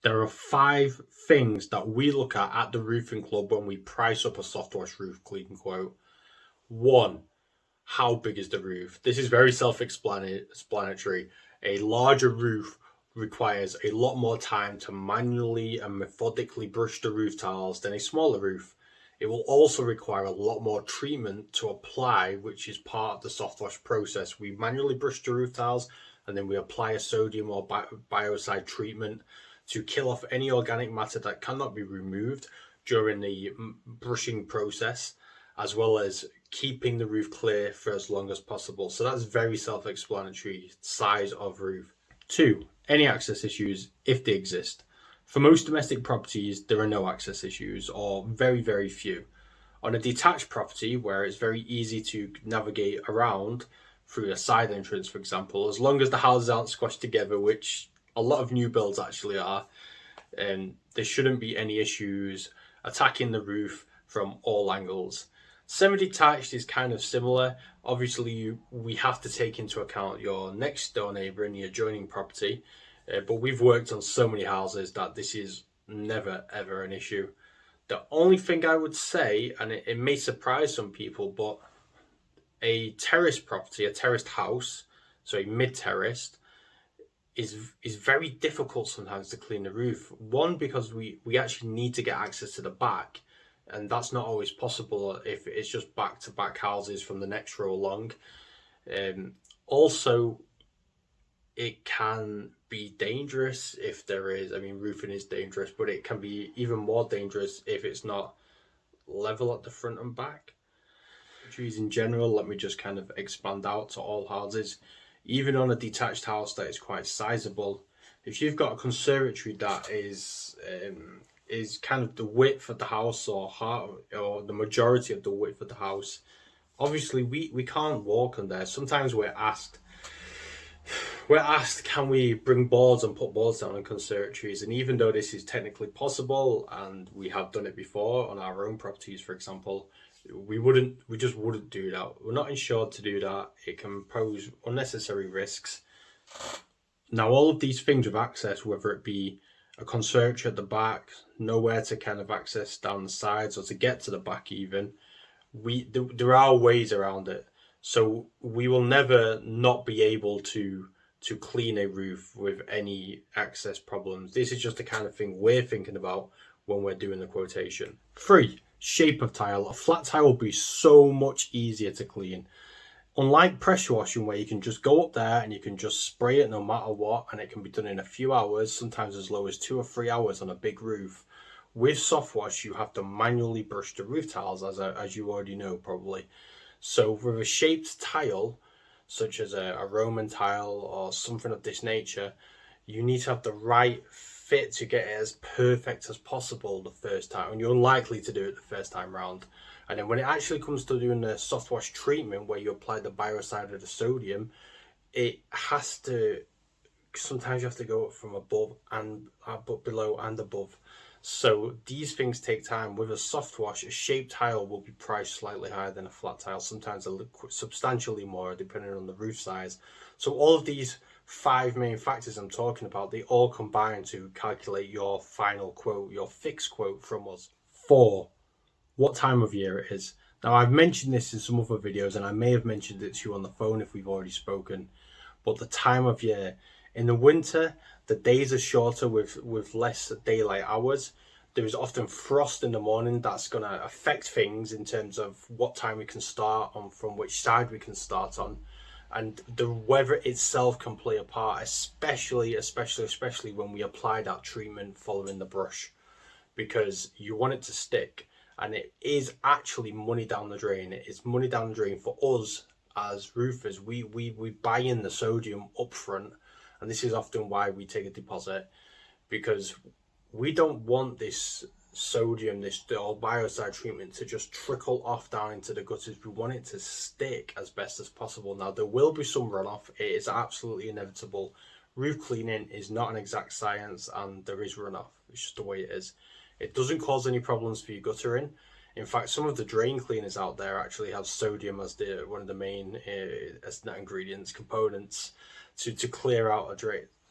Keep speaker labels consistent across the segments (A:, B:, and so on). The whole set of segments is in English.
A: There are 5 things that we look at the Roofing Club when we price up a Softwash roof clean quote. 1. How big is the roof? This is very self-explanatory. A larger roof requires a lot more time to manually and methodically brush the roof tiles than a smaller roof. It will also require a lot more treatment to apply, which is part of the Softwash process. We manually brush the roof tiles and then we apply a sodium or biocide treatment to kill off any organic matter that cannot be removed during the brushing process, as well as keeping the roof clear for as long as possible. So that's very self-explanatory. Size of roof. 2. Any access issues, if they exist. For most domestic properties, there are no access issues, or very, very few. On a detached property, where it's very easy to navigate around through a side entrance, for example, as long as the houses aren't squashed together, which a lot of new builds actually are, there shouldn't be any issues attacking the roof from all angles. Semi-detached is kind of similar. Obviously, we have to take into account your next door neighbour and your adjoining property, but we've worked on so many houses that this is never ever an issue. The only thing I would say, and it may surprise some people, but a terrace property, a terraced house, so a mid-terraced, is very difficult sometimes to clean the roof. One, because we actually need to get access to the back, and that's not always possible if it's just back-to-back houses from the next row along. Also, it can be dangerous if there is, roofing is dangerous, but it can be even more dangerous if it's not level at the front and back. Trees in general, let me just kind of expand out to all houses. Even on a detached house that is quite sizable, if you've got a conservatory that is kind of the width of the house, or the majority of the width of the house, obviously we can't walk on there. Sometimes we're asked, can we bring boards and put boards down on conservatories? And even though this is technically possible, and we have done it before on our own properties, for example, we just wouldn't do that. We're not insured to do that. It can pose unnecessary risks. Now, all of these things with access, whether it be a conservatory at the back, nowhere to kind of access down the sides or to get to the back even, there are ways around it. So we will never not be able to clean a roof with any access problems. This is just the kind of thing we're thinking about when we're doing the quotation. 3. Shape of tile. A flat tile will be so much easier to clean. Unlike pressure washing, where you can just go up there and you can just spray it no matter what, and it can be done in a few hours, sometimes as low as 2 or 3 hours on a big roof. With soft wash, you have to manually brush the roof tiles, as you already know probably. So with a shaped tile, such as a Roman tile or something of this nature, you need to have the right fit to get it as perfect as possible the first time, and you're unlikely to do it the first time round. And then when it actually comes to doing the soft wash treatment, where you apply the biocide of the sodium, it has to, sometimes you have to go from above and below and above. So these things take time. With a soft wash, a shaped tile will be priced slightly higher than a flat tile, sometimes substantially more depending on the roof size. So all of these 5 main factors I'm talking about, they all combine to calculate your final quote, your fixed quote from us. 4. What time of year it is. Now, I've mentioned this in some other videos, and I may have mentioned it to you on the phone if we've already spoken, but the time of year. In the winter, the days are shorter with less daylight hours. There is often frost in the morning that's going to affect things in terms of what time we can start on, from which side we can start on. And the weather itself can play a part, especially when we apply that treatment following the brush, because you want it to stick. And it is actually money down the drain. It is money down the drain for us as roofers. We buy in the sodium up front, and this is often why we take a deposit, because we don't want this sodium, this biocide treatment, to just trickle off down into the gutters. We want it to stick as best as possible. Now, there will be some runoff. It is absolutely inevitable. Roof cleaning is not an exact science, and there is runoff. It's just the way it is. It doesn't cause any problems for your guttering. In fact, some of the drain cleaners out there actually have sodium as one of the main ingredients, components to clear out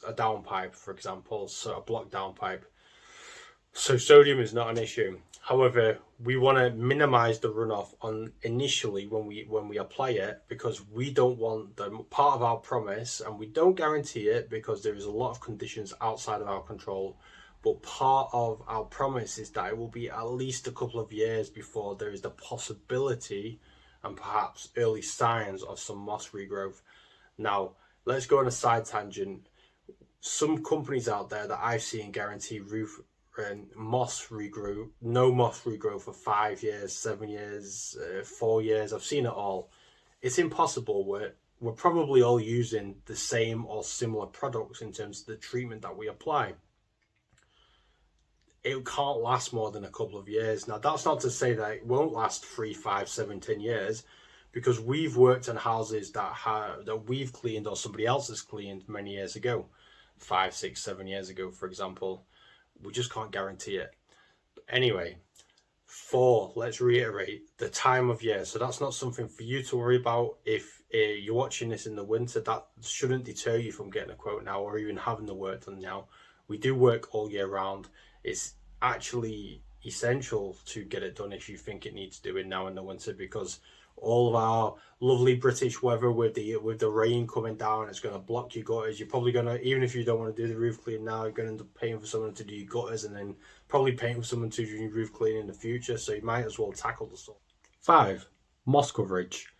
A: a downpipe, for example, so a block downpipe. So sodium is not an issue. However, we want to minimize the runoff on initially when we apply it, because we don't want the part of our promise, and we don't guarantee it because there is a lot of conditions outside of our control. But part of our promise is that it will be at least a couple of years before there is the possibility and perhaps early signs of some moss regrowth. Now, let's go on a side tangent. Some companies out there that I've seen guarantee roof and moss regrow, no moss regrowth for 5 years, 7 years, 4 years. I've seen it all. It's impossible. We're probably all using the same or similar products in terms of the treatment that we apply. It can't last more than a couple of years. Now, that's not to say that it won't last 3, 5, 7, 10 years, because we've worked on houses that we've cleaned or somebody else has cleaned many years ago, 5, 6, 7 years ago, for example. We just can't guarantee it. Anyway, 4, let's reiterate, the time of year. So that's not something for you to worry about. If you're watching this in the winter, that shouldn't deter you from getting a quote now or even having the work done now. We do work all year round. It's actually essential to get it done if you think it needs doing now in the winter, because all of our lovely British weather with the rain coming down, it's going to block your gutters. You're probably going to, even if you don't want to do the roof clean now, you're going to end up paying for someone to do your gutters, and then probably paying for someone to do your roof clean in the future. So you might as well tackle the stuff. 5, moss coverage.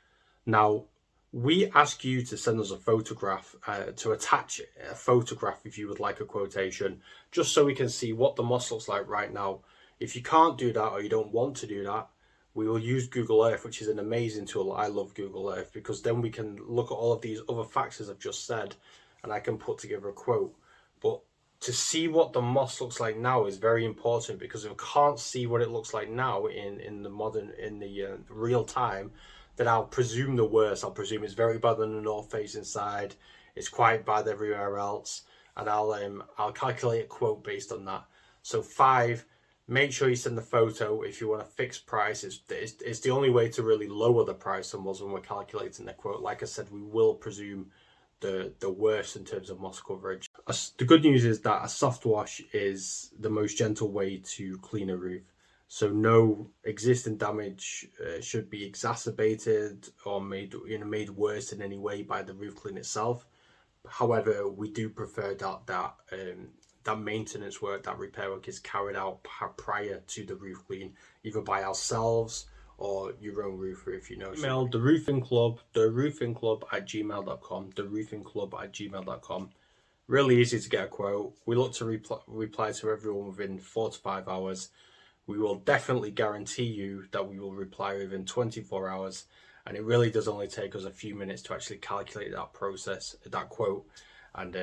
A: Now, we ask you to send us a photograph, to attach a photograph if you would like a quotation, just so we can see what the moss looks like right now. If you can't do that or you don't want to do that, we will use Google Earth, which is an amazing tool. I love Google Earth, because then we can look at all of these other factors I've just said, and I can put together a quote. But to see what the moss looks like now is very important, because if I can't see what it looks like now in the real time, then I'll presume the worst. I'll presume it's very bad on the north facing side, it's quite bad everywhere else, and I'll calculate a quote based on that. So 5, make sure you send the photo if you want a fixed price. It's the only way to really lower the price on us when we're calculating the quote. Like I said, we will presume the worst in terms of moss coverage. The good news is that a soft wash is the most gentle way to clean a roof. So no existing damage should be exacerbated or made worse in any way by the roof clean itself. However, we do prefer that maintenance work, that repair work, is carried out prior to the roof clean, either by ourselves or your own roofer if you know. Email the roofing club at gmail.com, theroofingclub@gmail.com. Really easy to get a quote. We look to reply to everyone within 4 to 5 hours. We will definitely guarantee you that we will reply within 24 hours, and it really does only take us a few minutes to actually calculate that quote, and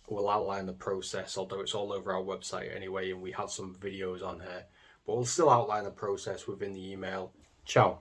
A: we'll outline the process, although it's all over our website anyway, and we have some videos on here, but we'll still outline the process within the email. Ciao.